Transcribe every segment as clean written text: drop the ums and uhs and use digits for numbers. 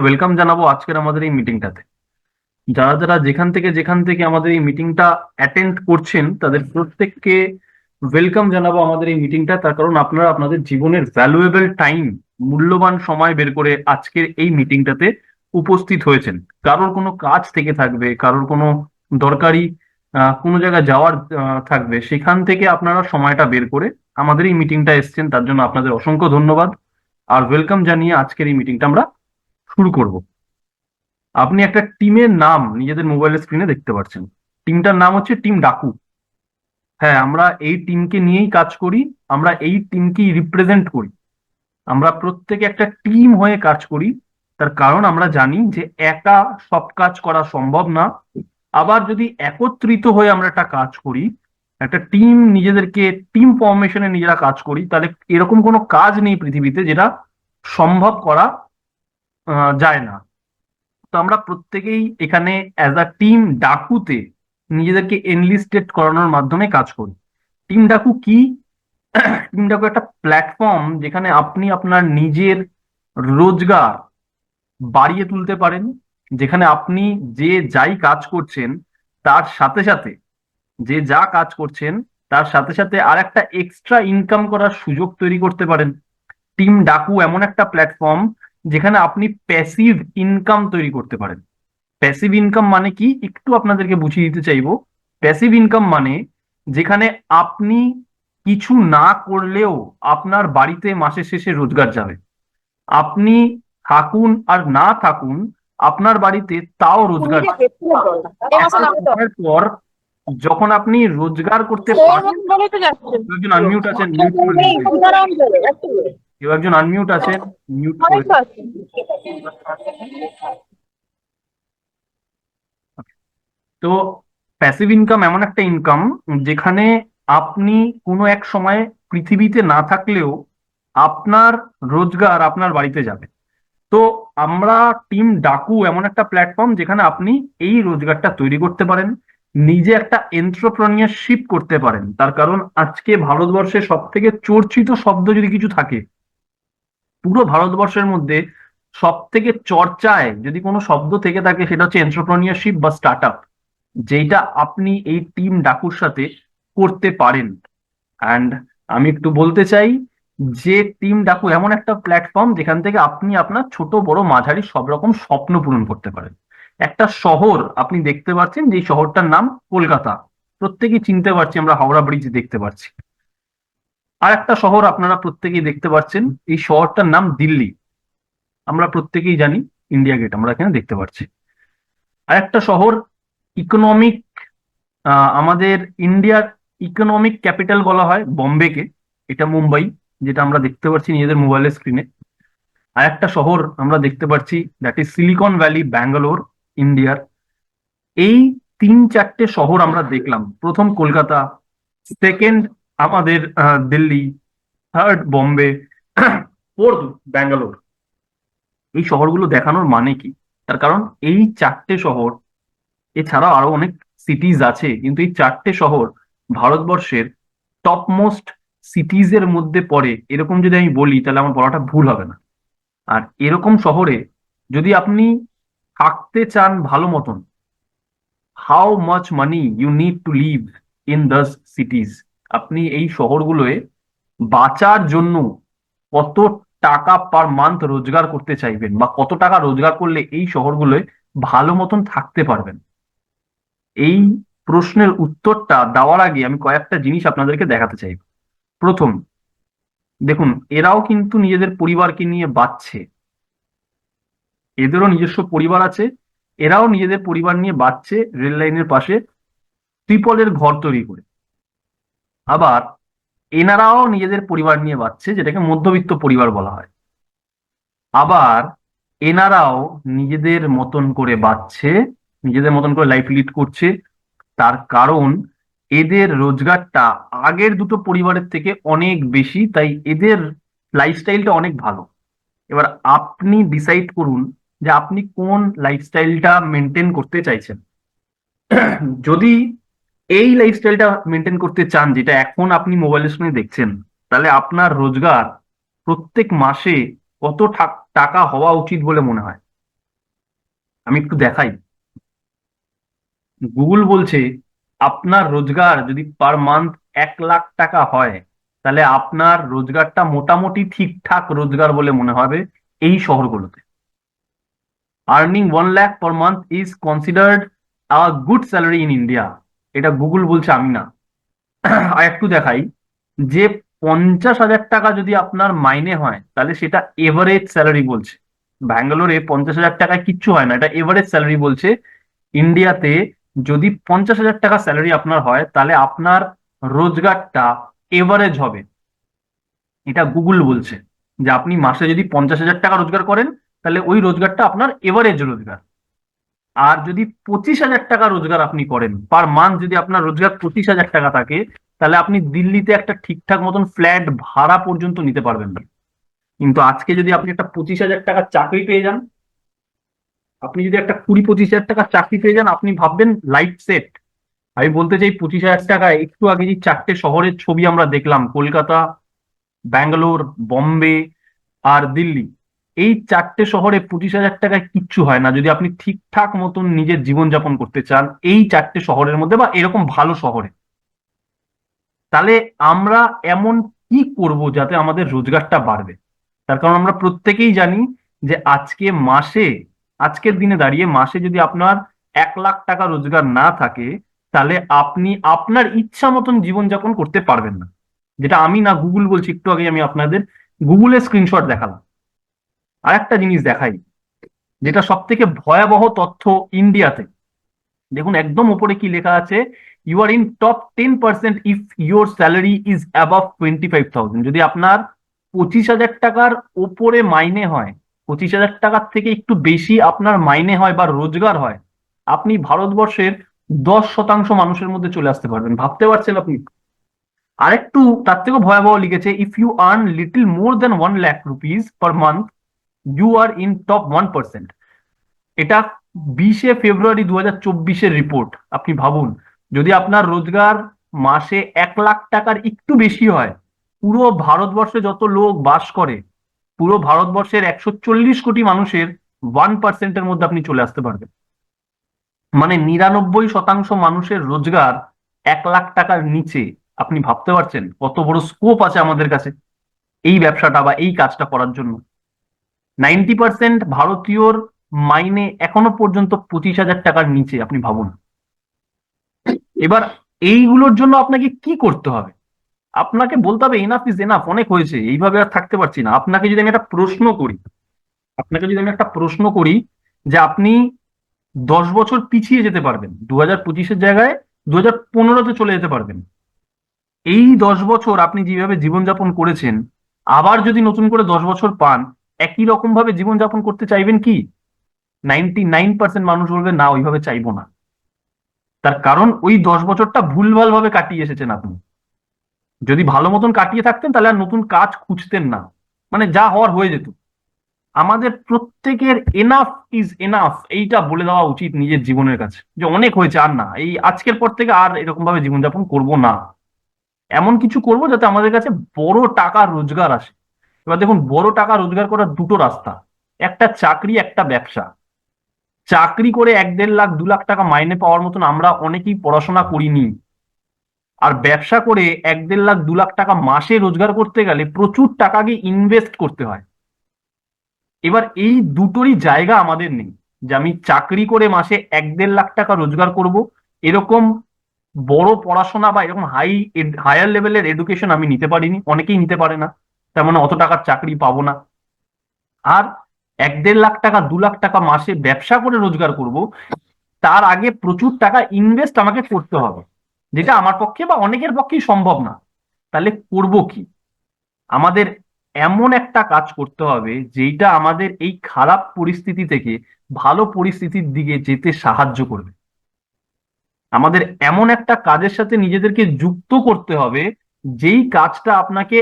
Welcome জানাবো আজকের আমাদের এই মিটিংটাতে। যারা যারা যেখান থেকে আমাদের এই মিটিংটা অ্যাটেন্ড করছেন তাদের প্রত্যেককে ওয়েলকাম জানাবো আমাদের এই মিটিংটা। তার কারণ আপনারা আপনাদের জীবনের ভ্যালুয়েবল টাইম, মূল্যবান সময় বের করে আজকের এই মিটিংটাতে উপস্থিত হয়েছেন। কারোর কোনো কাজ থেকে থাকবে, কারোর কোনো দরকারি কোনো জায়গায় যাওয়ার থাকবে, সেখান থেকে আপনারা সময়টা বের করে আমাদের এই মিটিংটা এসেছেন, তার জন্য আপনাদের অসংখ্য ধন্যবাদ। আর ওয়েলকাম জানিয়ে আজকের এই মিটিংটা আমরা শুরু করব। আপনি একটা টিমের নাম নিজেদের মোবাইলের স্ক্রিনে দেখতে পাচ্ছেন। টিমটার নাম হচ্ছে টিম ডাকু। হ্যাঁ, আমরা এই টিমকে নিয়েই কাজ করি, আমরা এই টিমকেই রিপ্রেজেন্ট করি। আমরা প্রত্যেকে একটা টিম হয়ে কাজ করি। তার কারণ আমরা জানি যে একা সব কাজ করা সম্ভব না। আবার যদি একত্রিত হয়ে আমরা একটা কাজ করি, একটা টিম, নিজেদেরকে টিম ফর্মেশনে নিজেরা কাজ করি, তাহলে এরকম কোনো কাজ নেই পৃথিবীতে যেটা সম্ভব করা যায় না। তো আমরা প্রত্যেকেই এখানে অ্যাজ আ টিম ডাকুতে নিজেদেরকে এনলিস্টেড করানোর মাধ্যমে কাজ করি। টিম ডাকু কি? টিম ডাকু একটা প্ল্যাটফর্ম যেখানে আপনি আপনার নিজের রোজগার বাড়িয়ে তুলতে পারেন, যেখানে আপনি যে যাই কাজ করছেন তার সাথে সাথে, যে যা কাজ করছেন তার সাথে সাথে আর একটা এক্সট্রা ইনকাম করার সুযোগ তৈরি করতে পারেন। টিম ডাকু এমন একটা প্ল্যাটফর্ম যেখানে আপনি প্যাসিভ ইনকাম তৈরি করতে পারেন। প্যাসিভ ইনকাম মানে কি একটু আপনাদেরকে বুঝিয়ে দিতে চাইবো। প্যাসিভ ইনকাম মানে যেখানে আপনি কিছু না করলেও আপনার বাড়িতে মাসের শেষে রোজগার যাবে। আপনি থাকুন আর না থাকুন, আপনার বাড়িতে তাও রোজগার যাবে। একটা সময়ের পর যখন আপনি রোজগার করতে পারেন, কেউ একজন আনমিউট আছেন, মিউট করে দিন please। কেউ একজন আনমিউট আছেন, মিউট করে দিন। তো প্যাসিভ ইনকাম এমন একটা ইনকাম যেখানে আপনি কোনো এক সময় পৃথিবীতে না থাকলেও আপনার রোজগার আপনার বাড়িতে যাবে। তো আমরা টিম ডাকু এমন একটা প্ল্যাটফর্ম যেখানে আপনি এই রোজগারটা তৈরি করতে পারেন, নিজে একটা এন্টারপ্রেনিয়ারশিপ করতে পারেন। তার কারণ আজকে ভারতবর্ষে সব থেকে চর্চিত শব্দ যদি কিছু থাকে, পুরো ভারতবর্ষের মধ্যে সব থেকে চর্চায় যদি কোনো শব্দ থেকে থাকে, সেটা হচ্ছে এন্টারপ্রেনিয়ারশিপ বা স্টার্ট আপ, যেটা আপনি এই টিম ডাকুর সাথে করতে পারেন। অ্যান্ড আমি একটু বলতে চাই যে টিম ডাকু এমন একটা প্ল্যাটফর্ম যেখান থেকে আপনি আপনার ছোট বড় মাঝারি সব রকম স্বপ্ন পূরণ করতে পারেন। একটা শহর আপনি দেখতে পাচ্ছেন, যে শহরটার নাম কলকাতা, প্রত্যেকেই চিনতে পারছি, আমরা হাওড়া ব্রিজ দেখতে পাচ্ছি। আর একটা শহর আপনারা প্রত্যেকেই দেখতে পাচ্ছেন, এই শহরটার নাম দিল্লি, আমরা প্রত্যেকেই জানি, ইন্ডিয়া গেট আমরা এখানে দেখতে পাচ্ছি। আর একটা শহর ইকোনমিক, আমাদের ইন্ডিয়ার ইকোনমিক ক্যাপিটাল বলা হয় বম্বেকে, এটা মুম্বাই, যেটা আমরা দেখতে পাচ্ছি নিজেদের মোবাইলের স্ক্রিনে। আর একটা শহর আমরা দেখতে পাচ্ছি, that is Silicon Valley, Bangalore, ইন্ডিয়ার। এই তিন চারটে শহর আমরা দেখলাম, প্রথম কলকাতা, সেকেন্ড আমাদের দিল্লি, থার্ড বম্বে, ফোর্থ ব্যাঙ্গালোর। এই শহরগুলো দেখানোর মানে কি? তার কারণ এই চারটে শহর, এছাড়াও আরো অনেক সিটিজ আছে, কিন্তু এই চারটে শহর ভারতবর্ষের টপ মোস্ট সিটিজ এর মধ্যে পড়ে। এরকম যদি আমি বলি তাহলে আমার বলাটা ভুল হবে না। আর এরকম শহরে যদি আপনি থাকতে চান ভালো মতন, how much money you need to live in these cities, আপনি এই শহরগুলোয় বাঁচার জন্য কত টাকা পার মান্থ রোজগার করতে চাইবেন, বা কত টাকা রোজগার করলে এই শহরগুলোয় ভালো মতন থাকতে পারবেন? এই প্রশ্নের উত্তরটা দেওয়ার আগে আমি কয়েকটা জিনিস আপনাদেরকে দেখাতে চাই। প্রথম, দেখুন, এরাও কিন্তু নিজেদের পরিবারকে নিয়ে বাঁচছে, এদেরও নিজস্ব পরিবার আছে, এরাও নিজেদের পরিবার নিয়ে বাঁচছে রেল লাইনের পাশে ত্রিপলের ঘর তৈরি করে। আবার এনারাও নিজেদের পরিবার নিয়ে বাঁচছে, যেটাকে মধ্যবিত্ত পরিবার বলা হয়। আবার এনারাও নিজেদের মতন করে বাঁচছে, নিজেদের মতন করে লাইফ লিড করছে। তার কারণ এদের রোজগারটা আগের দুটো পরিবারের থেকে অনেক বেশি, তাই এদের লাইফস্টাইলটা অনেক ভালো। এবার আপনি ডিসাইড করুন যে আপনি কোন লাইফস্টাইলটা মেনটেন করতে চাইছেন। যদি এই লাইফস্টাইলটা মেনটেন করতে চান, যেটা এখন আপনি মোবাইলের স্ক্রিনে দেখছেন, তাহলে আপনার রোজগার প্রত্যেক মাসে কত টাকা হওয়া উচিত বলে মনে হয়? আমি একটু দেখাই। গুগল বলছে আপনার রোজগার যদি পার মান্থ 1 লাখ টাকা হয়, তাহলে আপনার রোজগারটা মোটামুটি ঠিকঠাক রোজগার বলে মনে হবে এই শহরগুলোতে। Earning 1 lakh per month is considered a good salary in India. এটা গুগল বলছে, আমি না। আর একটু দেখাই যে 50,000 টাকা যদি আপনার মাইনে হয় তাহলে সেটা এভারেজ স্যালারি বলছে। ব্যাঙ্গালোরে 50,000 টাকায় কিচ্ছু হয় না, এটা এভারেজ স্যালারি বলছে। ইন্ডিয়াতে যদি 50,000 টাকা স্যালারি আপনার হয় তাহলে আপনার রোজগারটা এভারেজ হবে। এটা গুগল বলছে যে আপনি মাসে যদি 50,000 টাকা রোজগার করেন তাহলে ওই রোজগারটা আপনার এভারেজ রোজগার। আর যদি 25,000 টাকা রোজগার আপনি করেন পার মান্থ, যদি আপনার রোজগার 25,000 টাকা থাকে, তাহলে আপনি দিল্লিতে একটা ঠিকঠাক মতন ফ্ল্যাট ভাড়া পর্যন্ত নিতে পারবেন না। কিন্তু আজকে যদি আপনি একটা 25,000 টাকার চাকরি পেয়ে যান, আপনি যদি একটা 20-25 হাজার টাকার চাকরি পেয়ে যান, আপনি ভাববেন লাইফ সেট। আমি বলতে চাই 25,000 টাকায় একটু আগে যে 4টে শহরের ছবি আমরা দেখলাম, কলকাতা, ব্যাঙ্গালোর, বম্বে আর দিল্লি, এই 4টে শহরে 25,000 টাকায় কিচ্ছু হয় না যদি আপনি ঠিকঠাক মতন নিজের জীবনযাপন করতে চান এই 4টে শহরের মধ্যে বা এরকম ভালো শহরে। তাহলে আমরা এমন কি করব যাতে আমাদের রোজগারটা বাড়বে? তার কারণ আমরা প্রত্যেকেই জানি যে আজকের দিনে দাঁড়িয়ে মাসে যদি আপনার 1 লাখ টাকা রোজগার না থাকে, তাহলে আপনি আপনার ইচ্ছা মতন জীবনযাপন করতে পারবেন না। যেটা আমি না, গুগল বলছি। একটু আগে আমি আপনাদের গুগলের স্ক্রিনশট দেখালাম। আর একটা জিনিস দেখাই, যেটা সব থেকে ভয়াবহ তথ্য ইন্ডিয়াতে। দেখুন একদম উপরে কি লেখা আছে, you are in top 10% if your salary is above 25,000। যদি আপনার 25,000 টাকার ওপরে মাইনে হয়, 25,000 টাকার থেকে একটু বেশি আপনার মাইনে হয় বা রোজগার হয়, আপনি ভারতবর্ষের 10% মানুষের মধ্যে চলে আসতে পারবেন। ভাবতে পারছেন আপনি? আরেকটু তার থেকেও ভয়াবহ লিখেছে, if you earn little more than 1 lakh rupees per month you are in top 1%। এটা 20শে ফেব্রুয়ারি 2024-এর রিপোর্ট। আপনি ভাবুন, যদি আপনার রোজগার মাসে 1 লাখ টাকার একটু বেশি হয়, পুরো ভারতবর্ষে যত লোক বাস করে, পুরো ভারতবর্ষের 140 কোটি মানুষের 1%-এর মধ্যে আপনি চলে আসতে পারবেন। মানে 99% মানুষের রোজগার 1 লাখ টাকার নিচে। আপনি ভাবতে পারছেন কত বড় স্কোপ আছে আমাদের কাছে এই ব্যবসাটা বা এই কাজটা করার জন্য? 90% ভারতীয়র মাইনে এখনো পর্যন্ত 25,000 টাকার নিচে। আপনি ভাবুন। এবার এইগুলোর জন্য আপনাকে কি করতে হবে? আপনাকে বলতে হবে এনাফ ইজ এনাফ, অনেক হয়েছে, এইভাবে আর থাকতে পারছি না। আপনাকে যদি আমি একটা প্রশ্ন করি যে আপনি 10 বছর পিছিয়ে যেতে পারবেন, 2025-এর জায়গায় 2015-তে চলে যেতে পারবেন, এই 10 বছর আপনি যেভাবে জীবনযাপন করেছেন, আবার যদি নতুন করে 10 বছর পান, একই রকম ভাবে জীবনযাপন করতে চাইবেন কি? 99% মানুষ বলবে না, ওইভাবে চাইবো না। তার কারণ ওই 10 বছরটা ভুলভাল ভাবে কাটিয়ে এসেছেন আপনি। যদি ভালো মতন কাটিয়ে থাকতেন তাহলে আর নতুন কাজ খুঁজতেন না, মানে যা হওয়ার হয়ে যেত। আমাদের প্রত্যেকের এনাফ ইজ এনাফ এইটা বলে দেওয়া উচিত নিজের জীবনের কাছে, যে অনেক হয়েছে, আর না, এই আজকের পর থেকে আর এরকম ভাবে জীবনযাপন করব না। এমন কিছু করব যাতে আমাদের কাছে বড় টাকা রোজগার আসে। এবার দেখুন, বড় টাকা রোজগার করার দুটো রাস্তা, একটা চাকরি, একটা ব্যবসা। চাকরি করে 1-1.5 লাখ 2 লাখ টাকা মাইনে পাওয়ার মতন আমরা অনেকেই পড়াশোনা করিনি। আর ব্যবসা করে 1-1.5 লাখ 2 লাখ টাকা মাসে রোজগার করতে গেলে প্রচুর টাকাকে ইনভেস্ট করতে হয়। এবার এই দুটোরই জায়গা আমাদের নেই, যে আমি চাকরি করে মাসে 1-1.5 লাখ টাকা রোজগার করব, এরকম বড় পড়াশোনা বা এরকম হায়ার লেভেলের এডুকেশন আমি নিতে পারিনি, অনেকেই নিতে পারে না, তার মানে অত টাকার চাকরি পাবো না। আর 1-1.5 লাখ টাকা 2 লাখ টাকা মাসে ব্যবসা করে রোজগার করব, তার আগে প্রচুর টাকা ইনভেস্ট আমাকে করতে হবে, যেটা আমার পক্ষে বা অনেকের পক্ষেই সম্ভব না। তাহলে করব কি? আমাদের এমন একটা কাজ করতে হবে যেটা আমাদের এই খারাপ পরিস্থিতি থেকে ভালো পরিস্থিতির দিকে যেতে সাহায্য করবে। আমাদের এমন একটা কাজের সাথে নিজেদেরকে যুক্ত করতে হবে, যেই কাজটা আপনাকে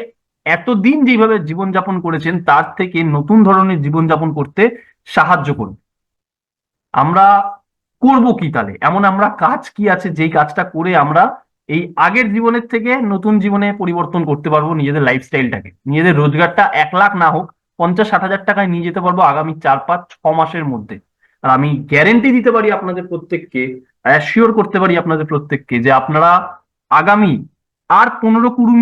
এতদিন যেভাবে জীবনযাপন করেছেন তার থেকে নতুন ধরনের জীবনযাপন করতে সাহায্য করবে। আমরা করব কি তাহলে? এমন আমরা কাজ কি আছে যেই কাজটা করে আমরা এই আগের জীবনের থেকে নতুন জীবনে পরিবর্তন করতে পারবো নিজেদের লাইফস্টাইলটাকে, নিজেদের রোজগারটা 1 লাখ না হোক 50-60 হাজার টাকায় নিয়ে যেতে পারবো আগামী 4-5-6 মাসের মধ্যে। আর আমি গ্যারেন্টি দিতে পারি আপনাদের প্রত্যেককে, অ্যাসিওর করতে পারি আপনাদের প্রত্যেককে যে আপনারা আগামী আর 15-20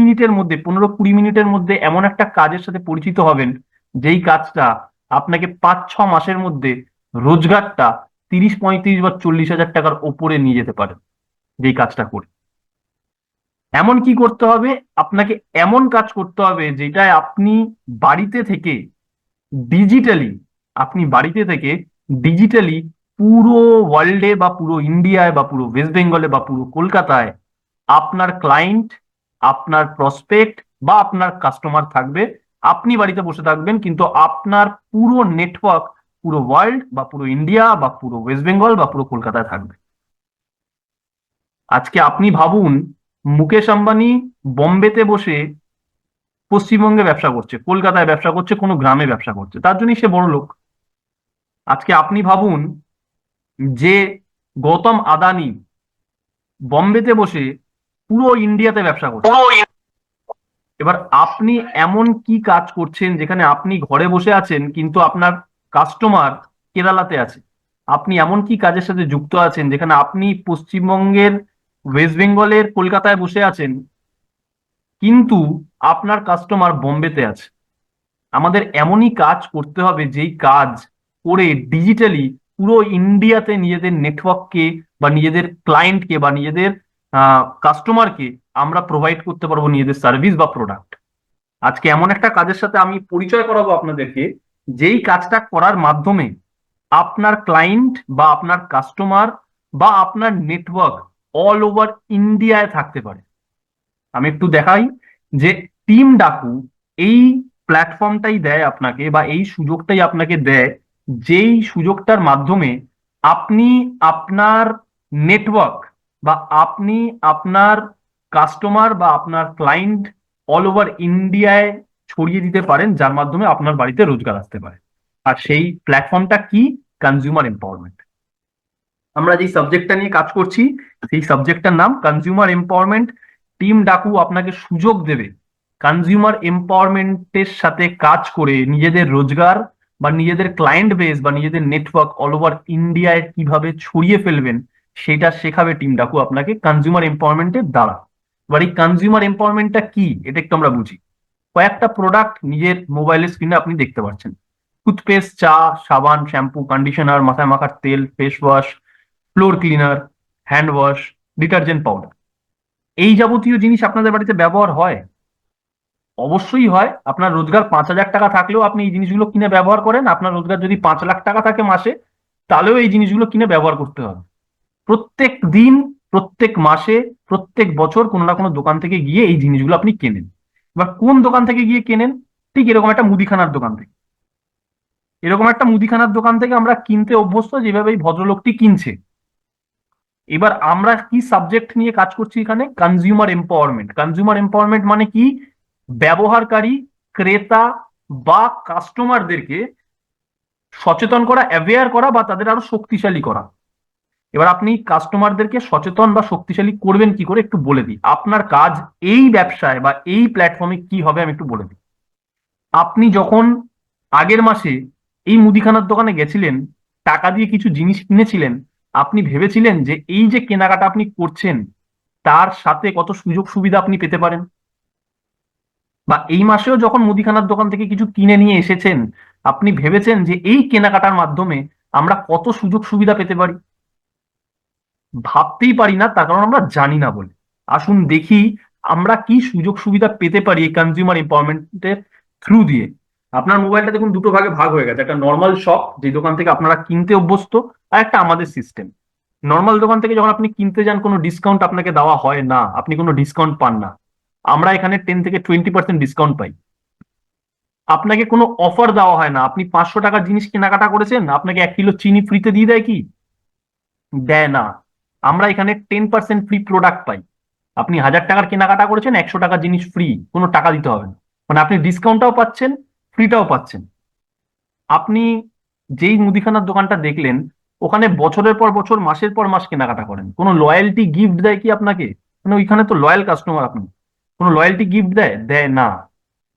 মিনিটের মধ্যে এমন একটা কাজের সাথে পরিচিত হবেন, যেই কাজটা আপনাকে 5-6 মাসের মধ্যে রোজগারটা 30-35 বা 40 হাজার টাকার ওপরে নিয়ে যেতে পারে। যেই কাজটা করে এমন কি করতে হবে, আপনাকে এমন কাজ করতে হবে যেটায় আপনি বাড়িতে থেকে ডিজিটালি, আপনি বাড়িতে থেকে ডিজিটালি পুরো ওয়ার্ল্ডে বা পুরো ইন্ডিয়ায় বা পুরো ওয়েস্ট বেঙ্গলে বা পুরো কলকাতায় আপনার ক্লায়েন্ট, আপনার প্রসপেক্ট বা আপনার কাস্টমার থাকবে। আপনি বাড়িতে বসে থাকবেন কিন্তু আপনার পুরো নেটওয়ার্ক পুরো ওয়ার্ল্ড বা পুরো ইন্ডিয়া বা পুরো ওয়েস্ট বেঙ্গল বা পুরো কলকাতায় থাকবে। আজকে আপনি ভাবুন, মুকেশ আম্বানি বোম্বেতে বসে পশ্চিমবঙ্গে ব্যবসা করছে, কলকাতায় ব্যবসা করছে, কোনো গ্রামে ব্যবসা করছে, তার জন্যই সে বড় লোক। আজকে আপনি ভাবুন যে গৌতম আদানি বোম্বেতে বসে পুরো ইন্ডিয়াতে ব্যবসা করছে। এবার আপনি এমন কি কাজ করছেন যেখানে আপনি ঘরে বসে আছেন কিন্তু আপনার কাস্টমার কেরালাতে আছে? আপনি এমন কি কাজের সাথে যুক্ত আছেন যেখানে আপনি পশ্চিমবঙ্গের ওয়েস্ট বেঙ্গলের কলকাতায় বসে আছেন কিন্তু আপনার কাস্টমার বোম্বেতে আছে? আমাদের এমনই কাজ করতে হবে যেই কাজ করে ডিজিটালি পুরো ইন্ডিয়াতে নিজেদের নেটওয়ার্ককে বা নিজেদের ক্লায়েন্টকে বা নিজেদের কাস্টমারকে আমরা প্রোভাইড করতে পারবো নিজেদের সার্ভিস বা প্রোডাক্ট। আজকে এমন একটা কাজের সাথে আমি পরিচয় করাবো আপনাদেরকে, যেই কাজটা করার মাধ্যমে আপনার ক্লায়েন্ট বা আপনার কাস্টমার বা আপনার নেটওয়ার্ক অল ওভার ইন্ডিয়ায় থাকতে পারে। আমি একটু দেখাই যে টিম ডাকু এই প্ল্যাটফর্মটাই দেয় আপনাকে বা এই সুযোগটাই আপনাকে দেয়, যেই সুযোগটার মাধ্যমে আপনি আপনার নেটওয়ার্ক বা আপনি আপনার কাস্টমার বা আপনার ক্লায়েন্ট অল ওভার ইন্ডিয়ায় ছড়িয়ে দিতে পারেন, যার মাধ্যমে আপনার বাড়িতে রোজগার আসতে পারে। আর সেই প্ল্যাটফর্মটা কি? Consumer empowerment. আমরা যেই সাবজেক্টটা নিয়ে কাজ করছি সেই সাবজেক্টটার নাম কনজিউমার এম্পাওয়ারমেন্ট। টিম ডাকু আপনাকে সুযোগ দেবে কনজিউমার এম্পাওয়ারমেন্টের সাথে কাজ করে নিজেদের রোজগার বা নিজেদের ক্লায়েন্ট বেস বা নিজেদের নেটওয়ার্ক অল ওভার ইন্ডিয়ায় কিভাবে ছড়িয়ে ফেলবেন, সেটা শেখাবে টিম ডাকু আপনাকে কনজিউমার এম্পাওয়ারমেন্টের দ্বারা। এবার এই কনজিউমার এম্পাওয়ারমেন্টটা কি এটা একটু আমরা বুঝি। কয়েকটা প্রোডাক্ট নিজের মোবাইলের স্ক্রিনে আপনি দেখতে পাচ্ছেন: টুথপেস্ট, চা, সাবান, শ্যাম্পু, কন্ডিশনার, মাথায় মাখার তেল, face wash, floor cleaner, hand wash, detergent powder. এই যাবতীয় জিনিস আপনাদের বাড়িতে ব্যবহার হয়? অবশ্যই হয়। আপনার রোজগার 5,000 টাকা থাকলেও আপনি এই জিনিসগুলো কিনে ব্যবহার করেন। আপনার রোজগার যদি 5 লাখ টাকা থাকে মাসে, তাহলেও এই জিনিসগুলো কিনে ব্যবহার করতে হবে। প্রত্যেক দিন, প্রত্যেক মাসে, প্রত্যেক বছর কোনো না কোনো দোকান থেকে গিয়ে এই জিনিসগুলো আপনি কেনেন। এবার কোন দোকান থেকে গিয়ে কেনেন? ঠিক এরকম একটা মুদিখানার দোকান থেকে। এরকম একটা মুদিখানার দোকান থেকে আমরা কিনতে অভ্যস্ত, যেভাবে এই ভদ্রলোকটি কিনছে। এবার আমরা কি সাবজেক্ট নিয়ে কাজ করছি এখানে? Consumer empowerment. কনজিউমার এম্পাওয়ারমেন্ট মানে কি? ব্যবহারকারী, ক্রেতা বা কাস্টমারদেরকে সচেতন করা, অ্যাওয়্যার করা বা তাদের আরো শক্তিশালী করা। এবার আপনি কাস্টমারদেরকে সচেতন বা শক্তিশালী করবেন কি করে একটু বলে দিই। আপনার কাজ এই ব্যবসায় বা এই প্ল্যাটফর্মে কি হবে আমি একটু বলে দিই। আপনি যখন আগের মাসে এই মুদিখানার দোকানে গেছিলেন, টাকা দিয়ে কিছু জিনিস কিনেছিলেন, আপনি ভেবেছিলেন যে এই যে কেনাকাটা আপনি করছেন তার সাথে কত সুযোগ সুবিধা আপনি পেতে পারেন। বা এই মাসেও যখন মুদিখানার দোকান থেকে কিছু কিনে নিয়ে এসেছেন, আপনি ভেবেছেন যে এই কেনাকাটার মাধ্যমে আমরা কত সুযোগ সুবিধা পেতে পারি। ভাবতেই পারি না, তার কারণ আমরা জানি না বলে। আসুন দেখি আমরা কি সুযোগ সুবিধা পেতে পারি এই কনজিউমার এম্পাওয়ারমেন্টের থ্রু দিয়ে। আপনার মোবাইলটা দেখুন দুটো ভাগে ভাগ হয়ে গেছে: একটা নর্মাল শপ, যে দোকান থেকে আপনারা কিনতে অভ্যস্ত, আর একটা আমাদের সিস্টেম। নর্মাল দোকান থেকে যখন আপনি কিনতে যান কোনো ডিসকাউন্ট আপনাকে দেওয়া হয় না, আপনি কোনো ডিসকাউন্ট পান না। আমরা এখানে 10 থেকে 20% ডিসকাউন্ট পাই। আপনাকে কোনো অফার দেওয়া হয় না। আপনি 500 টাকার জিনিস কেনাকাটা করেছেন, আপনাকে 1 কিলো চিনি ফ্রিতে দিয়ে দেয় কি? দেয় না। আমরা এখানে 10% ফ্রি প্রোডাক্ট পাই। আপনি 1,000 টাকার কেনাকাটা করেছেন, 100 টাকার জিনিস ফ্রি, কোনো টাকা দিতে হবে না। মানে আপনি ডিসকাউন্টটাও পাচ্ছেন, ফ্রিটাও পাচ্ছেন। আপনি যেই মুদিখানার দোকানটা দেখলেন, ওখানে বছরের পর বছর, মাসের পর মাস কেনাকাটা করেন, কোনো লয়্যালটি গিফট দেয় কি আপনাকে? মানে ওইখানে তো লয়াল কাস্টমার আপনি, কোনো লয়্যালটি গিফট দেয়? দেয় না।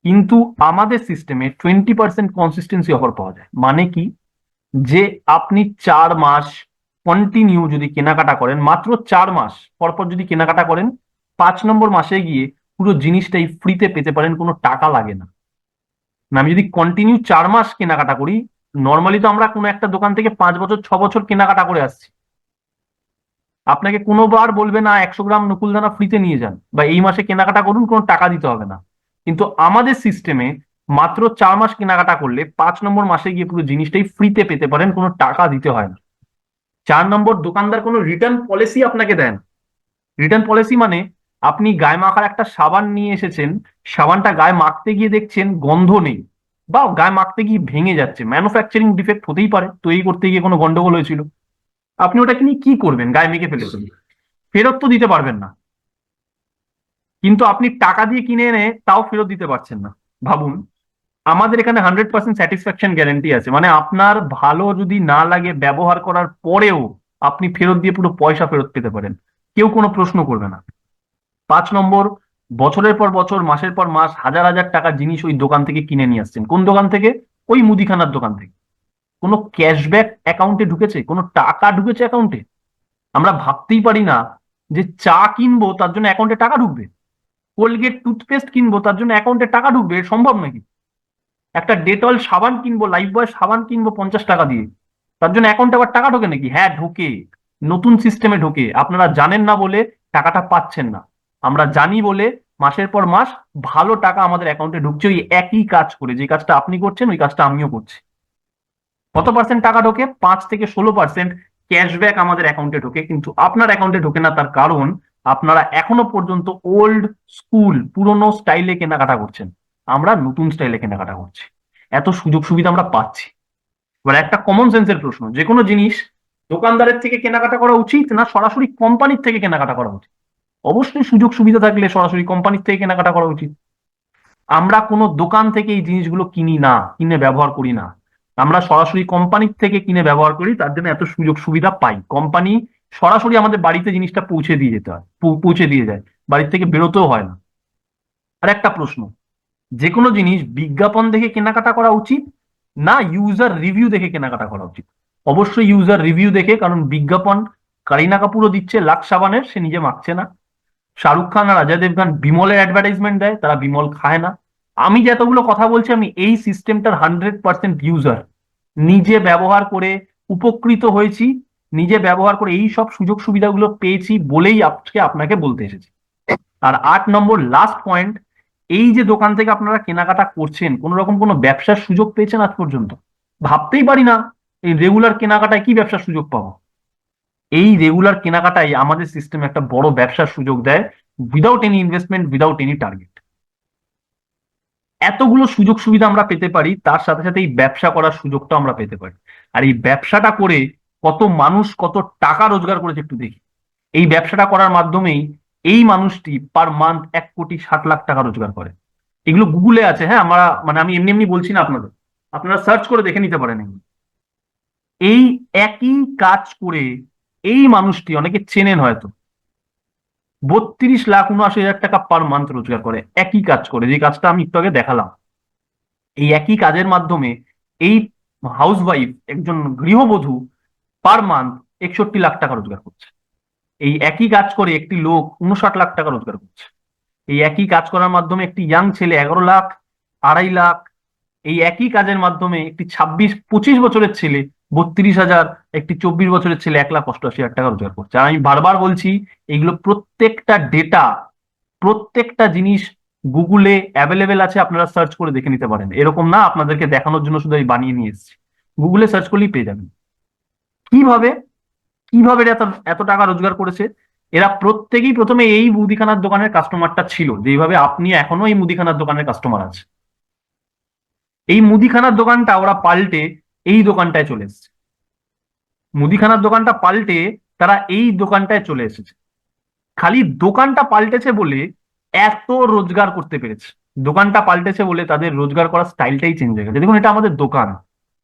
কিন্তু আমাদের সিস্টেমে 20% কনসিস্টেন্সি অফার পাওয়া যায়। মানে কি? যে আপনি 4 মাস কন্টিনিউ যদি কেনাকাটা করেন, মাত্র 4 মাস পরপর যদি কেনাকাটা করেন, 5 নম্বর মাসে গিয়ে পুরো জিনিসটাই ফ্রিতে পেতে পারেন, কোনো টাকা লাগে না। না, আমি যদি কন্টিনিউ 4 মাস কেনাকাটা করি, নর্মালি তো আমরা কোনো একটা দোকান থেকে 5 বছর 6 বছর কেনাকাটা করে আসছি, আপনাকে কোনোবার বলবে না 100 গ্রাম নকুলদানা ফ্রিতে নিয়ে যান বা এই মাসে কেনাকাটা করুন, কোনো টাকা দিতে হবে না। কিন্তু আমাদের সিস্টেমে মাত্র 4 মাস কেনাকাটা করলে 5 নম্বর মাসে গিয়ে পুরো জিনিসটাই ফ্রিতে পেতে পারেন, কোনো টাকা দিতে হয় না। 4 নম্বর, দোকানদার কোনো রিটার্ন পলিসি আপনাকে দেন। রিটার্ন পলিসি মানে আপনি গায়ে মাখার একটা সাবান নিয়ে এসেছেন, সাবানটা গায়ে মাখতে গিয়ে দেখছেন গন্ধ নেই, বা গায়ে মাখতে গিয়ে ভেঙে যাচ্ছে, ম্যানুফ্যাকচারিং ডিফেক্ট হতেই পারে, তৈরি করতে গিয়ে কোনো গন্ডগোল হয়েছিল, আপনি ওটাকে নিয়ে কি করবেন? গায়ে মেখে ফেলেছেন, ফেরত তো দিতে পারবেন না, কিন্তু আপনি টাকা দিয়ে কিনে এনে তাও ফেরত দিতে পারছেন না। ভাবুন, আমাদের এখানে 100% স্যাটিসফ্যাকশন গ্যারেন্টি আছে, মানে আপনার ভালো যদি না লাগে ব্যবহার করার পরেও আপনি ফেরত দিয়ে পুরো পয়সা ফেরত পেতে পারেন, কেউ কোনো প্রশ্ন করবে না। 5 নম্বর, বছরের পর বছর, মাসের পর মাস হাজার হাজার টাকার জিনিস ওই দোকান থেকে কিনে নিয়ে আসছেন। কোন দোকান থেকে? ওই মুদিখানার দোকান থেকে। কোনো ক্যাশব্যাক অ্যাকাউন্টে ঢুকেছে? কোনো টাকা ঢুকেছে অ্যাকাউন্টে? আমরা ভাবতেই পারি না যে চা কিনবো তার জন্য অ্যাকাউন্টে টাকা ঢুকবে, কোলগেট টুথপেস্ট কিনবো তার জন্য অ্যাকাউন্টে টাকা ঢুকবে, এর সম্ভব নাকি? একটা ডেটল সাবান কিনবো, লাইফ বয় সাবান কিনবো 50 টাকা দিয়ে, তার জন্য অ্যাকাউন্টে আবার টাকা ঢোকে নাকি? হ্যাঁ ঢোকে, নতুন সিস্টেমে ঢোকে, আপনারা জানেন না বলে টাকাটা পাচ্ছেন না, আমরা জানি বলে মাসের পর মাস ভালো টাকা আমাদের অ্যাকাউন্টে ঢুকছে, ওই একই কাজ করে, যে কাজটা আপনি করছেন ওই কাজটা আমিও করছি। কত পার্সেন্ট টাকা ঢোকে? 5 থেকে 16% ক্যাশব্যাক আমাদের অ্যাকাউন্টে ঢোকে, কিন্তু আপনার অ্যাকাউন্টে ঢোকে না, তার কারণ আপনারা এখনো পর্যন্ত ওল্ড স্কুল, পুরনো স্টাইলে কেনাকাটা করছেন, আমরা নতুন স্টাইলে কেনাকাটা করছি, এত সুযোগ সুবিধা আমরা পাচ্ছি। এবার একটা কমন সেন্সের প্রশ্ন, যে কোনো জিনিস দোকানদারের থেকে কেনাকাটা করা উচিত না সরাসরি কোম্পানির থেকে কেনাকাটা করা উচিত? অবশ্যই সুযোগ সুবিধা থাকলে সরাসরি কোম্পানির থেকে কেনাকাটা করা উচিত। আমরা কোনো দোকান থেকে এই জিনিসগুলো কিনি না, কিনে ব্যবহার করি না, আমরা সরাসরি কোম্পানির থেকে কিনে ব্যবহার করি, তার জন্য এত সুযোগ সুবিধা পাই। কোম্পানি সরাসরি আমাদের বাড়িতে জিনিসটা পৌঁছে দিয়ে যেতে হয়, পৌঁছে দিয়ে যায়, বাড়ির থেকে বেরোতেও হয় না। আর একটা প্রশ্ন, যে কোনো জিনিস বিজ্ঞাপন দেখে কেনাকাটা করা উচিত না ইউজার রিভিউ দেখে কেনাকাটা করা উচিত? অবশ্যই ইউজার রিভিউ দেখে, কারণ বিজ্ঞাপন কারিনা কাপুরও দিচ্ছে লাক্স সাবানের, সে নিজে মাখছে না। শাহরুখ খান আর অজয় দেবগান বিমলের অ্যাডভার্টাইজমেন্ট দেয়, তারা বিমল খায় না। আমি যে এতগুলো কথা বলছি, আমি এই সিস্টেমটার 100% ইউজার, নিজে ব্যবহার করে উপকৃত হয়েছি, নিজে ব্যবহার করে এই সব সুযোগ সুবিধাগুলো পেয়েছি বলেই আজকে আপনাকে বলতে এসেছি। আর 8 নম্বর লাস্ট পয়েন্ট, এই যে দোকান থেকে আপনারা কেনাকাটা করছেন, কোন রকম কোনো ব্যবসার সুযোগ পেয়েছেন আজ পর্যন্ত? ভাবতেই পারি না এই রেগুলার কেনাকাটায় কি ব্যবসার সুযোগ পাবো। এই রেগুলার কেনাকাটাই আমাদের সিস্টেমে একটা বড় ব্যবসার সুযোগ দেয়, without any investment, without any target. এতগুলো সুযোগ সুবিধা আমরা পেতে পারি, তার সাথে সাথে এই ব্যবসা করার সুযোগটা আমরা পেতে পারি। আর এই ব্যবসাটা করে কত মানুষ কত টাকা রোজগার করেছে একটু দেখি। এই ব্যবসাটা করার মাধ্যমেই এই মানুষটি পার মান্থ 1,60,00,000 টাকা রোজগার করে। এগুলো গুগলে আছে, হ্যাঁ, আমরা মানে আমি এমনি এমনি বলছি না আপনাদের, আপনারা সার্চ করে দেখে নিতে পারেন এগুলো। এই একই কাজ করে এই মানুষটি, অনেকে চেনেন হয়তো, 32,79,000 টাকা পার মান্থ রোজগার করে, একই কাজ করে, যে কাজটা আমি একটু আগে দেখালাম। এই একই কাজের মাধ্যমে এই হাউসওয়াইফ, একজন গৃহবধূ, পার মান্থ 61 লাখ টাকা রোজগার করছে। এই একই কাজ করে একটি লোক 59 লাখ টাকা রোজগার করছে। এই একই কাজ করার মাধ্যমে একটি ইয়াং ছেলে 11 লাখ, 2.5 লাখ। এই একই কাজের মাধ্যমে একটি 25 বছরের ছেলে 32,000, একটি 24 বছরের ছেলে 1,88,000 টাকা রোজগার করছে। আর আমি বারবার বলছি, এইগুলো প্রত্যেকটা ডেটা, প্রত্যেকটা জিনিস গুগলে অ্যাভেলেবেল আছে, আপনারা সার্চ করে দেখে নিতে পারেন। এরকম না আপনাদেরকে দেখানোর জন্য শুধু আমি বানিয়ে নিয়ে এসেছি, গুগলে সার্চ করলেই পেয়ে যাবেন। কিভাবে কিভাবে এরা এত এত টাকা রোজগার করেছে? এরা প্রত্যেকেই প্রথমে এই মুদিখানার দোকানের কাস্টমারটা ছিল, যেভাবে আপনি এখনো এই মুদিখানার দোকানের কাস্টমার আছে। এই মুদিখানার দোকানটা ওরা পাল্টে এই দোকানটায় চলে এসেছে, মুদিখানার দোকানটা পাল্টে তারা এই দোকানটায় চলে এসেছে। খালি দোকানটা পাল্টেছে বলে এত রোজগার করতে পেরেছে, দোকানটা পাল্টেছে বলে তাদের রোজগার করার স্টাইলটাই চেঞ্জ হয়ে গেছে। দেখুন, এটা আমাদের দোকান,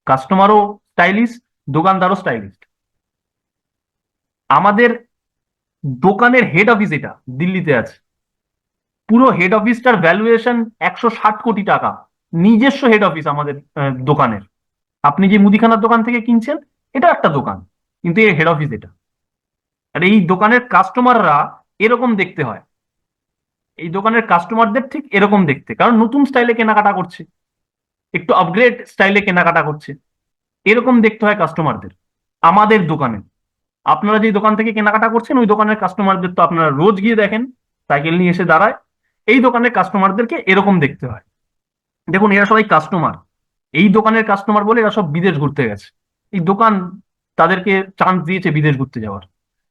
কাস্টমারও স্টাইলিশ, দোকানদারও স্টাইলিস্ট। আমাদের দোকানের হেড অফিস এটা দিল্লিতে আছে, পুরো হেড অফিসটার ভ্যালুয়েশন 160 কোটি টাকা, নিজস্ব হেড অফিস আমাদের দোকানের। আপনি যে মুদিখানার দোকান থেকে কিনছেন, এটা একটা দোকান, কিন্তু এর হেড অফিস এটা। আর এই দোকানের কাস্টমাররা এরকম দেখতে হয়, এই দোকানের কাস্টমারদের ঠিক এরকম দেখতে, কারণ নতুন স্টাইলে কেনাকাটা করছে, একটু আপগ্রেড স্টাইলে কেনাকাটা করছে, এরকম দেখতে হয় কাস্টমারদের। আমাদের দোকানে, আপনারা যে দোকান থেকে কেনাকাটা করছেন ওই দোকানের কাস্টমারদের তো আপনারা রোজ গিয়ে দেখেন, সাইকেল নিয়ে এসে দাঁড়ায়। এই দোকানের কাস্টমারদেরকে এরকম দেখতে হয়। দেখুন, এরা সবাই কাস্টমার, এই দোকানের কাস্টমার বলে এরা সব বিদেশ ঘুরতে গেছে। এই দোকান তাদেরকে চান্স দিয়েছে বিদেশ ঘুরতে যাওয়ার,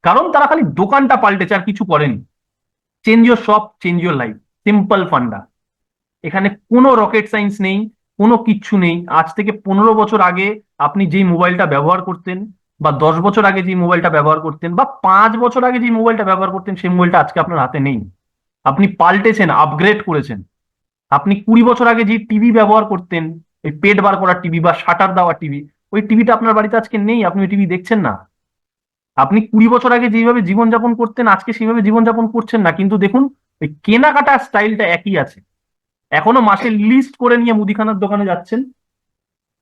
কারণ তারা খালি দোকানটা পাল্টেছে আর কিছু করেনি। Change your shop, change your life, simple ফান্ডা। এখানে কোনো রকেট সায়েন্স নেই, কোনো কিচ্ছু নেই। আজ থেকে 15 বছর আগে আপনি যেই মোবাইলটা ব্যবহার করতেন, বা 10 বছর আগে যে মোবাইলটা ব্যবহার করতেন, বা 5 বছর আগে যে মোবাইলটা ব্যবহার করতেন, সেই মোবাইলটা আজকে আপনার হাতে নেই। আপনি পাল্টেছেন, আপগ্রেড করেছেন। আপনি 20 বছর আগে যে টিভি ব্যবহার করতেন, এই পেট বার করা টিভি বা শাটার দেওয়া টিভি, ওই টিভিটা আপনার বাড়িতে আজকে নেই, আপনি ওই টিভি দেখছেন না। আপনি 20 বছর আগে যেভাবে জীবনযাপন করতেন, আজকে সেইভাবে জীবনযাপন করছেন না, কিন্তু দেখুন ওই কেনাকাটার স্টাইলটা একই আছে। এখনো মাসের লিস্ট করে নিয়ে মুদিখানার দোকানে যাচ্ছেন,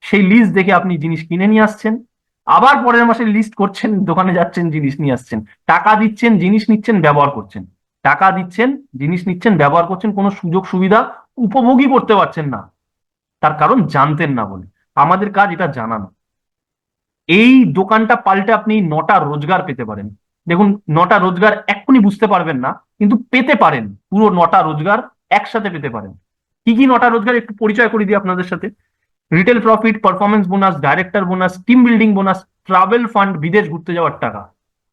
সেই লিস্ট দেখে আপনি জিনিস কিনে নিয়ে আসছেন, আবার পরের মাসে লিস্ট করছেন, দোকানে যাচ্ছেন, জিনিস নিয়ে আসছেন, টাকা দিচ্ছেন, জিনিস নিচ্ছেন, ব্যবহার করছেন। টাকা দিচ্ছেন, জিনিস নিচ্ছেন, ব্যবহার করছেন, কোনো সুযোগ সুবিধা উপভোগই করতে পারছেন না। তার কারণ জানতেন না বলে। আমাদের কাজ এটা জানানো। এই দোকানটা পাল্টে আপনি 9টা রোজগার পেতে পারেন। দেখুন, 9টা রোজগার এক্ষুনি বুঝতে পারবেন না, কিন্তু পেতে পারেন, পুরো 9টা রোজগার একসাথে পেতে পারেন। কি কি 9টা রোজগার একটু পরিচয় করে দিই আপনাদের সাথে। Retail profit, performance bonus, director bonus, team building bonus, travel fund, বিদেশ ঘুরতে যাওয়ার টাকা,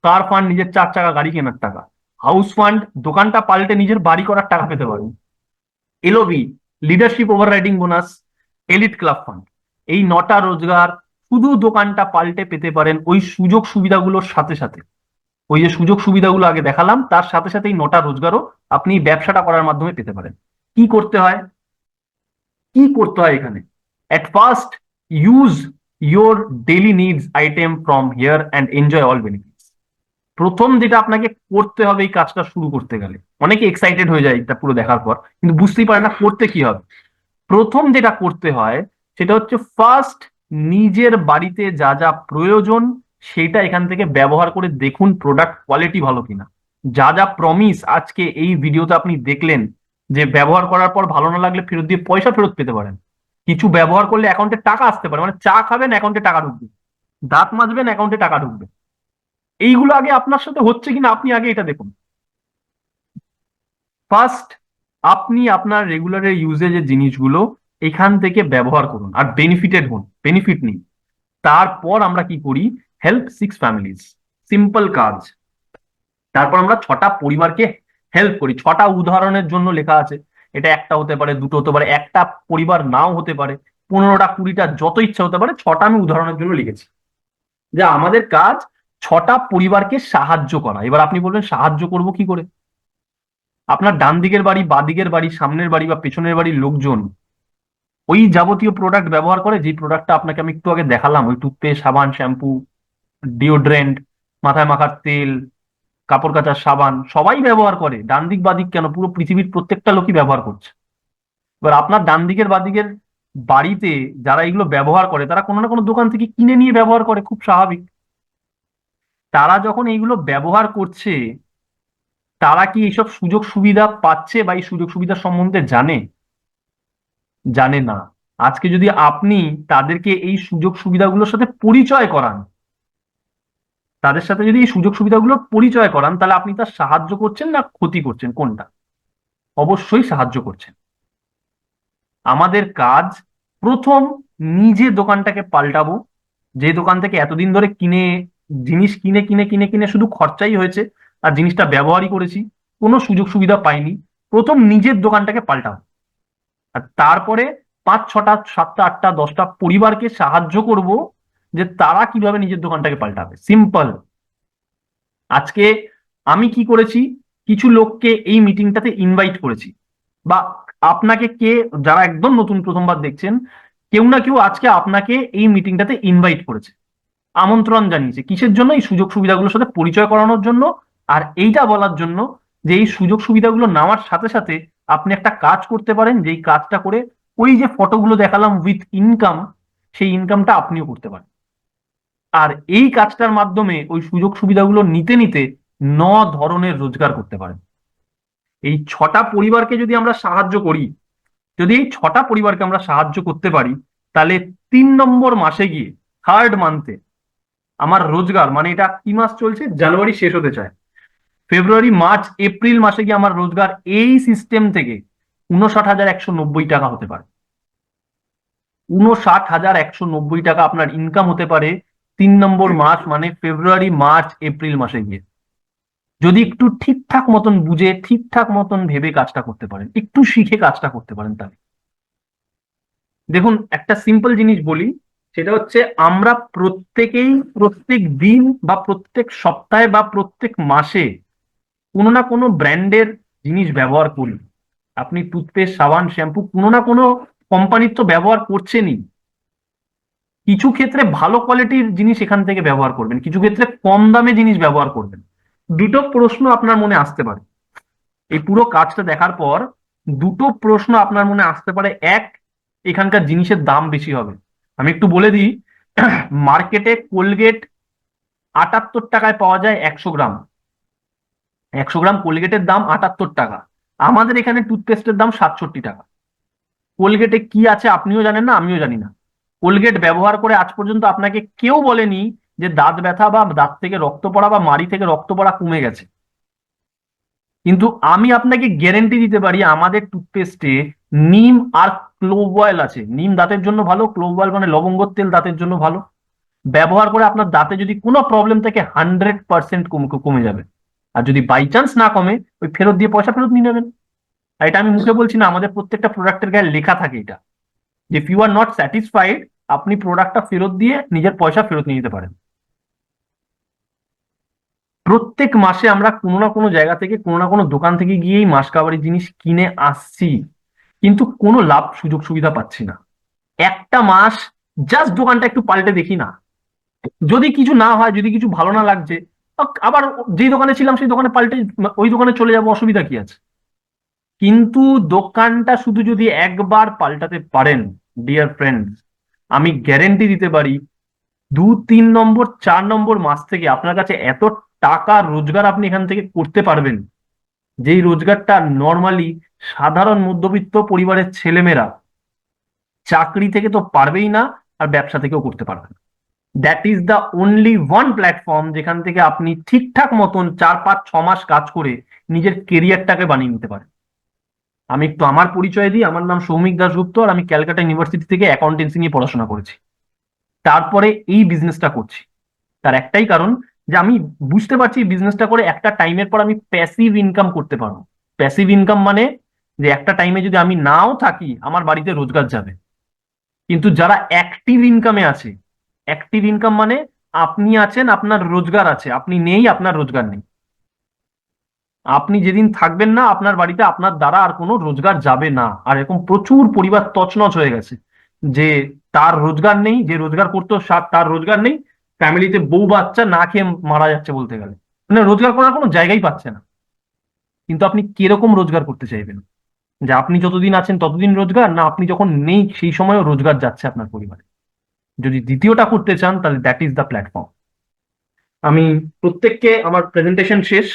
কার ফান্ড, নিজের 4 চাকা গাড়ি কেনার টাকা, হাউস ফান্ড, দোকানটা পাল্টে নিজের বাড়ি করার টাকা পেতে পারেন, LOB, leadership overriding bonus, elite club fund. এই 9টা রোজগার শুধু দোকানটা পাল্টে পেতে পারেন ওই সুযোগ সুবিধাগুলোর সাথে সাথে। ওই যে সুযোগ সুবিধাগুলো আগে দেখালাম, তার সাথে সাথে এই 9টা রোজগারও আপনি এই ব্যবসাটা করার মাধ্যমে পেতে পারেন। কি করতে হয়? কি করতে হয় এখানে? at first, use your daily needs item from here and enjoy all benefits. প্রথম যেটা আপনাকে করতে হবে এই কাজটা শুরু করতে গেলে, অনেকে এক্সাইটেড হয়ে যায় এটা পুরো দেখার পর, কিন্তু বুঝতেই পারে না করতে কি হবে। প্রথম যেটা করতে হয় সেটা হচ্ছে ফার্স্ট, নিজের বাড়িতে যা যা প্রয়োজন সেটা এখান থেকে ব্যবহার করে দেখুন প্রোডাক্ট কোয়ালিটি ভালো কিনা। যা যা প্রমিস আজকে এই ভিডিওতে আপনি দেখলেন, যে ব্যবহার করার পর ভালো না লাগলে ফেরত দিয়ে পয়সা ফেরত পেতে পারেন, কিছু ব্যবহার করলে অ্যাকাউন্টে টাকা আসতে পারে, মানে চা খাবেন অ্যাকাউন্টে টাকা ঢুকবে, দাঁত মাজবেন অ্যাকাউন্টে টাকা ঢুকবে, এইগুলো আগে আপনার সাথে হচ্ছে কিনা আপনি আগে এটা দেখুন। ফার্স্ট, আপনি আপনার রেগুলারের ইউজেজের জিনিসগুলো এখান থেকে ব্যবহার করুন আর বেনিফিটেড হন, বেনিফিট নিন। তারপর আমরা কি করি? হেল্প 6 ফ্যামিলিজ, সিম্পল কাজ। তারপর আমরা 6টা পরিবারকে হেল্প করি। 6টা উদাহরণের জন্য লেখা আছে, এটা একটা হতে পারে, দুটো হতে পারে, একটা পরিবার নাও হতে পারে, 15টা 20টা যত ইচ্ছা হতে পারে। 6টা আমি উদাহরণের জন্য লিখেছি, যে আমাদের কাজ 6টা পরিবারকে সাহায্য করা। এবার আপনি বলবেন সাহায্য করব কি করে? আপনার ডান দিকের বাড়ি, বা দিকের বাড়ি, সামনের বাড়ি বা পেছনের বাড়ির লোকজন ওই যাবতীয় প্রোডাক্ট ব্যবহার করে, যে প্রোডাক্টটা আপনাকে আমি একটু আগে দেখালাম, ওই টুথপেস্ট, সাবান, শ্যাম্পু, ডিওড্রেন্ট, মাথায় মাখার তেল, কাপড় কাচার সাবান, সবাই ব্যবহার করে। ডান দিক বাদিক কেন, পুরো পৃথিবীর প্রত্যেকটা লোকই ব্যবহার করছে। এবার আপনার ডান দিকের বাদিকের বাড়িতে যারা এগুলো ব্যবহার করে, তারা কোনো না কোনো দোকান থেকে কিনে নিয়ে ব্যবহার করে, খুব স্বাভাবিক। তারা যখন এইগুলো ব্যবহার করছে, তারা কি এইসব সুযোগ সুবিধা পাচ্ছে বা এই সুযোগ সুবিধা সম্বন্ধে জানে? জানে না। আজকে যদি আপনি তাদেরকে এই সুযোগ সুবিধাগুলোর সাথে পরিচয় করান, তাদের সাথে যদি এই সুযোগ সুবিধাগুলোর পরিচয় করান, তাহলে আপনি তার সাহায্য করছেন না ক্ষতি করছেন? কোনটা? অবশ্যই সাহায্য করছেন। আমাদের কাজ প্রথম নিজে দোকানটাকে পাল্টাবো। যে দোকান থেকে এতদিন ধরে জিনিস কিনে কিনে কিনে কিনে শুধু খরচাই হয়েছে, আর জিনিসটা ব্যবহারই করেছি, কোনো সুযোগ সুবিধা পাইনি, প্রথম নিজের দোকানটাকে পাল্টাবো। আর তারপরে 5, 6টা, 7টা, 8টা, 10টা পরিবারকে সাহায্য করব যে তারা কিভাবে নিজের দোকানটাকে পাল্টাবে। সিম্পল। আজকে আমি কি করেছি, কিছু লোককে এই মিটিংটাতে ইনভাইট করেছি, বা আপনাকে কে, যারা একদম নতুন প্রথমবার দেখছেন, কেউ না কেউ আজকে আপনাকে এই মিটিংটাতে ইনভাইট করেছে, আমন্ত্রণ জানিয়েছে। কিসের জন্য? এই সুযোগ সুবিধাগুলোর সাথে পরিচয় করানোর জন্য, আর এইটা বলার জন্য যে এই সুযোগ সুবিধাগুলো নেওয়ার সাথে সাথে আপনি একটা কাজ করতে পারেন, যেই কাজটা করে ওই যে ফটোগুলো দেখালাম উইথ ইনকাম, সেই ইনকামটা আপনিও করতে পারেন। আর এই কাজটার মাধ্যমে ওই সুযোগ সুবিধাগুলো নিতে নিতে 9 ধরনের রোজগার করতে পারেন। এই 6টা পরিবারকে যদি আমরা সাহায্য করি, যদি এই 6টা পরিবারকে আমরা সাহায্য করতে পারি, তাহলে 3 নম্বর মাসে গিয়ে, থার্ড মান্থে, আমার রোজগার, মানে এটা কি মাস চলছে, জানুয়ারি শেষ হতে চায়, ফেব্রুয়ারি মার্চ এপ্রিল মাসে গিয়ে আমার রোজগার এই সিস্টেম থেকে 59,190 টাকা হতে পারে। 59,190 টাকা আপনার ইনকাম হতে পারে 3 নম্বর মাস, মানে ফেব্রুয়ারি মার্চ এপ্রিল মাসে গিয়ে, যদি একটু ঠিকঠাক মতন বুঝে ঠিকঠাক মতন ভেবে কাজটা করতে পারেন, একটু শিখে কাজটা করতে পারেন। তাহলে দেখুন, একটা সিম্পল জিনিস বলি, সেটা হচ্ছে আমরা প্রত্যেকেই প্রত্যেক দিন বা প্রত্যেক সপ্তাহে বা প্রত্যেক মাসে কোনো না কোনো ব্র্যান্ডের জিনিস ব্যবহার করি। আপনি টুথপেস্ট, সাবান, শ্যাম্পু কোনো না কোনো কোম্পানির তো ব্যবহার করছেনই। কিছু ক্ষেত্রে ভালো কোয়ালিটির জিনিস এখান থেকে ব্যবহার করবেন, কিছু ক্ষেত্রে কম দামে জিনিস ব্যবহার করবেন। দুটো প্রশ্ন আপনার মনে আসতে পারে এই পুরো কাজটা দেখার পর। দুটো প্রশ্ন আপনার মনে আসতে পারে। এক, এখানকার জিনিসের দাম বেশি হবে। আমি একটু বলে দিই, মার্কেটে কোলগেট 78 টাকায় পাওয়া যায় 100 গ্রাম। 100 গ্রাম কোলগেটের দাম 78 টাকা। আমাদের এখানে টুথপেস্টের দাম 67 টাকা। কোলগেটে কি আছে আপনিও জানেন না, আমিও জানি না। কোলগেট ব্যবহার করে আজ পর্যন্ত আপনাকে কেউ বলেনি যে দাঁত ব্যথা বা দাঁত থেকে রক্ত পড়া বা মাড়ি থেকে রক্ত পড়া কমে গেছে। কিন্তু আমি আপনাকে গ্যারেন্টি দিতে পারি আমাদের টুথপেস্টে নিম আর ক্লোভ অয়েল আছে। নিম দাঁতের জন্য ভালো, ক্লোভ অয়েল মানে লবঙ্গর তেল দাঁতের জন্য ভালো। ব্যবহার করে আপনার দাঁতে যদি কোনো প্রবলেম থাকে 100% কমে যাবে। আর যদি বাই চান্স না কমে, ওই ফেরত দিয়ে পয়সা ফেরত নিয়ে নেবেন। আর এটা আমি মুখে বলছি না, আমাদের প্রত্যেকটা প্রোডাক্টের গায়ে লেখা থাকে এটা, যে if you are not satisfied, আপনি প্রোডাক্টটা ফেরত দিয়ে নিজের পয়সা ফেরত নিয়ে নিতে পারেন। প্রত্যেক মাসে আমরা কোনো না কোনো জায়গা থেকে, কোনো না কোনো দোকান থেকে গিয়েই মাস কাবারির জিনিস কিনে আসছি, কিন্তু কোনো লাভ সুযোগ সুবিধা পাচ্ছি না। একটা মাস জাস্ট দোকানটা একটু পাল্টে দেখি না, যদি কিছু না হয়, যদি কিছু ভালো না লাগছে, আবার যেই দোকানে ছিলাম সেই দোকানে পাল্টে ওই দোকানে চলে যাবো, অসুবিধা কি আছে? কিন্তু দোকানটা শুধু যদি একবার পাল্টাতে পারেন, ডিয়ার ফ্রেন্ডস, আমি গ্যারেন্টি দিতে পারি 2, 3 নম্বর, 4 নম্বর মাস থেকে আপনার কাছে এত টাকা রোজগার আপনি এখান থেকে করতে পারবেন, যেই রোজগারটা নর্মালি সাধারণ মধ্যবিত্ত পরিবারের ছেলেমেয়েরা চাকরি থেকে তো পারবেই না, আর ব্যবসা থেকেও করতে পারবে না। That is the only one platform যেখান থেকে আপনি ঠিকঠাক মতন 4, 5, 6 মাস কাজ করে নিজের কেরিয়ারটাকে বানিয়ে নিতে পারেন। আমি একটু আমার পরিচয় দিই, আমার নাম সৌমিক দাশগুপ্ত, আর আমি ক্যালকাটা ইউনিভার্সিটি থেকে অ্যাকাউন্টেন্সি নিয়ে পড়াশোনা করেছি। তারপরে এই বিজনেসটা করছি। তার একটাই কারণ, যে আমি বুঝতে পারছি বিজনেসটা করে একটা টাইমের পর আমি প্যাসিভ ইনকাম করতে পারবো। প্যাসিভ ইনকাম মানে যে একটা টাইমে যদি আমি নাও থাকি আমার বাড়িতে রোজগার যাবে। কিন্তু যারা অ্যাক্টিভ ইনকামে আছে, অ্যাক্টিভ ইনকাম মানে আপনি আছেন, আপনার রোজগার আছে, আপনি নেই, আপনার রোজগার নেই। আপনি যেদিন থাকবেন না আপনার বাড়িতে আপনার দ্বারা আর কোনো রোজগার যাবে না। আর এরকম প্রচুর পরিবার তছনছ হয়ে গেছে, যে তার রোজগার নেই, যে রোজগার করতো তার রোজগার নেই, ফ্যামিলিতে বউ বাচ্চা না খেয়ে মারা যাচ্ছে বলতে গেলে, মানে রোজগার করার কোনো জায়গাই পাচ্ছে না। কিন্তু আপনি কিরকম রোজগার করতে চাইবেন? যে আপনি যতদিন আছেন ততদিন রোজগার, না আপনি যখন নেই সেই সময়ও রোজগার যাচ্ছে আপনার পরিবারে? যদি দ্বিতীয়টা করতে চান তাহলে দ্যাট ইজ দ্য প্ল্যাটফর্ম। আমি প্রত্যেককে, আমার প্রেজেন্টেশন শেষ,